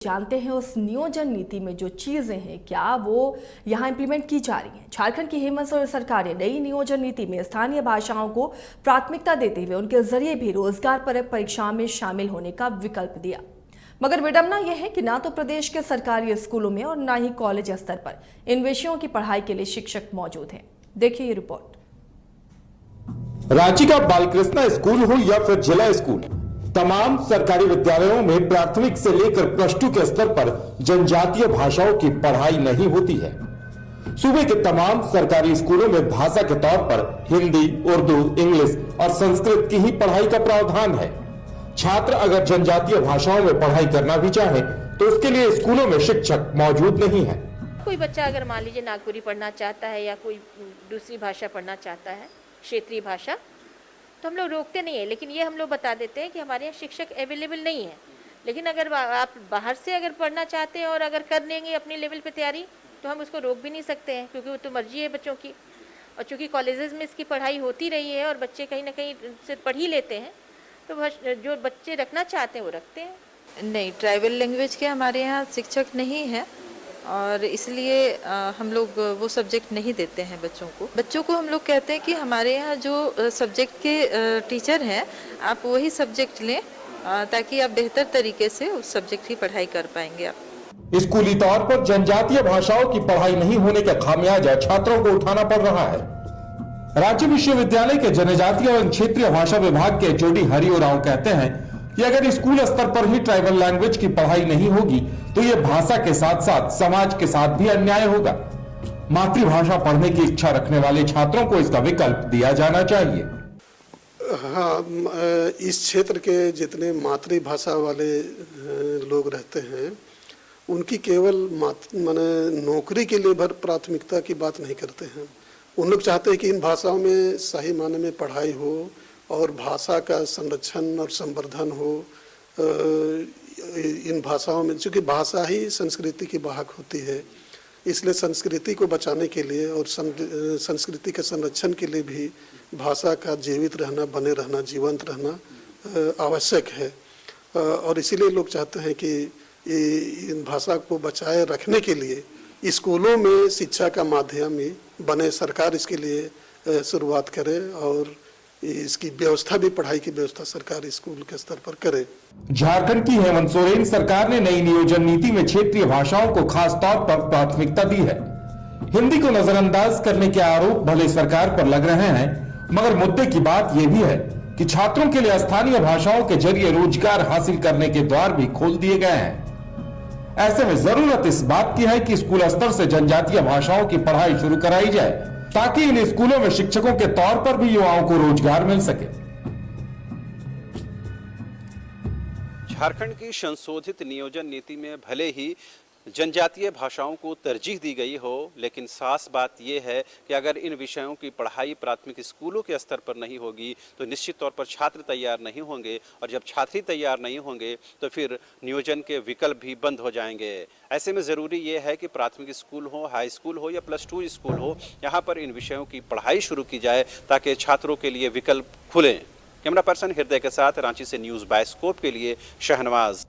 जानते हैं उस नियोजन नीति में जो चीजें हैं क्या वो यहाँ इंप्लीमेंट की जा रही हैं। झारखंड की हेमंत सोरेन सरकार ने नई नियोजन नीति में स्थानीय भाषाओं को प्राथमिकता देते हुए उनके जरिए भी रोजगार परक परीक्षा में शामिल होने का विकल्प दिया। मगर विडंबना यह है कि ना तो प्रदेश के सरकारी स्कूलों में और ना ही कॉलेज स्तर पर इन विषयों की पढ़ाई के लिए शिक्षक मौजूद हैं। देखिए ये रिपोर्ट। रांची का बालकृष्णा स्कूल हो या फिर जिला स्कूल, तमाम सरकारी विद्यालयों में प्राथमिक से लेकर प्लस 2 के स्तर पर जनजातीय भाषाओं की पढ़ाई नहीं होती है। सूबे के तमाम सरकारी स्कूलों में भाषा के तौर पर हिंदी, उर्दू, इंग्लिश और संस्कृत की ही पढ़ाई का प्रावधान है। छात्र अगर जनजातीय भाषाओं में पढ़ाई करना भी चाहे तो उसके लिए स्कूलों में शिक्षक मौजूद नहीं है। कोई बच्चा अगर मान लीजिए नागपुरी पढ़ना चाहता है या कोई दूसरी भाषा पढ़ना चाहता है, क्षेत्रीय भाषा, तो हम लोग रोकते नहीं है, लेकिन ये हम लोग बता देते हैं कि हमारे यहाँ शिक्षक अवेलेबल नहीं है। लेकिन अगर आप बाहर से अगर पढ़ना चाहते हैं और अगर कर लेंगे अपने लेवल पे तैयारी, तो हम उसको रोक भी नहीं सकते हैं, क्योंकि वो तो मर्जी है बच्चों की। और चूँकि कॉलेजेस में इसकी पढ़ाई होती रही है और बच्चे कहीं ना कहीं से पढ़ ही लेते हैं, तो जो बच्चे रखना चाहते हैं वो रखते हैं। नहीं, ट्राइबल लैंग्वेज के हमारे यहाँ शिक्षक नहीं है और इसलिए हम लोग वो सब्जेक्ट नहीं देते हैं बच्चों को हम लोग कहते हैं कि हमारे यहाँ जो सब्जेक्ट के टीचर हैं आप वही सब्जेक्ट लें ताकि आप बेहतर तरीके से उस सब्जेक्ट की पढ़ाई कर पाएंगे आप। स्कूली तौर पर जनजातीय भाषाओं की पढ़ाई नहीं होने का खामियाजा छात्रों को उठाना पड़ रहा है। रांची विश्वविद्यालय के जनजातीय एवं क्षेत्रीय भाषा विभाग के HOD हरिओ राव कहते हैं कि अगर स्कूल स्तर पर ही ट्राइबल लैंग्वेज की पढ़ाई नहीं होगी तो ये भाषा के साथ साथ समाज के साथ भी अन्याय होगा। मातृभाषा पढ़ने की इच्छा रखने वाले छात्रों को इसका विकल्प दिया जाना चाहिए। हाँ, इस क्षेत्र के जितने मातृभाषा वाले लोग रहते हैं उनकी केवल माने नौकरी के लिए भर प्राथमिकता की बात नहीं करते हैं। उन लोग चाहते हैं कि इन भाषाओं में सही माने में पढ़ाई हो और भाषा का संरक्षण और संवर्धन हो। इन भाषाओं में, चूँकि भाषा ही संस्कृति की वाहक होती है, इसलिए संस्कृति को बचाने के लिए और संस्कृति के संरक्षण के लिए भी भाषा का जीवित रहना, बने रहना, जीवंत रहना आवश्यक है। और इसीलिए लोग चाहते हैं कि इन भाषा को बचाए रखने के लिए स्कूलों में शिक्षा का माध्यम ही बने। सरकार इसके लिए शुरुआत करे और इसकी व्यवस्था भी, पढ़ाई की व्यवस्था सरकारी स्कूल के स्तर पर करे। झारखंड की हेमंत सोरेन सरकार ने नई नियोजन नीति में क्षेत्रीय भाषाओं को खास तौर पर प्राथमिकता दी है। हिंदी को नजरअंदाज करने के आरोप भले सरकार पर लग रहे हैं, मगर मुद्दे की बात यह भी है कि छात्रों के लिए स्थानीय भाषाओं के जरिए रोजगार हासिल करने के द्वार भी खोल दिए गए हैं। ऐसे में जरूरत इस बात की है कि स्कूल स्तर से जनजातीय भाषाओं की पढ़ाई शुरू कराई जाए ताकि इन स्कूलों में शिक्षकों के तौर पर भी युवाओं को रोजगार मिल सके। झारखंड की संशोधित नियोजन नीति में भले ही जनजातीय भाषाओं को तरजीह दी गई हो, लेकिन साफ बात यह है कि अगर इन विषयों की पढ़ाई प्राथमिक स्कूलों के स्तर पर नहीं होगी तो निश्चित तौर पर छात्र तैयार नहीं होंगे, और जब छात्र तैयार नहीं होंगे तो फिर नियोजन के विकल्प भी बंद हो जाएंगे। ऐसे में ज़रूरी ये है कि प्राथमिक स्कूल हो, हाई स्कूल हो या प्लस 2 स्कूल हो, यहाँ पर इन विषयों की पढ़ाई शुरू की जाए ताकि छात्रों के लिए विकल्प खुलें। कैमरा पर्सन हृदय के साथ रांची से न्यूज़ बायोस्कोप के लिए शहनवाज।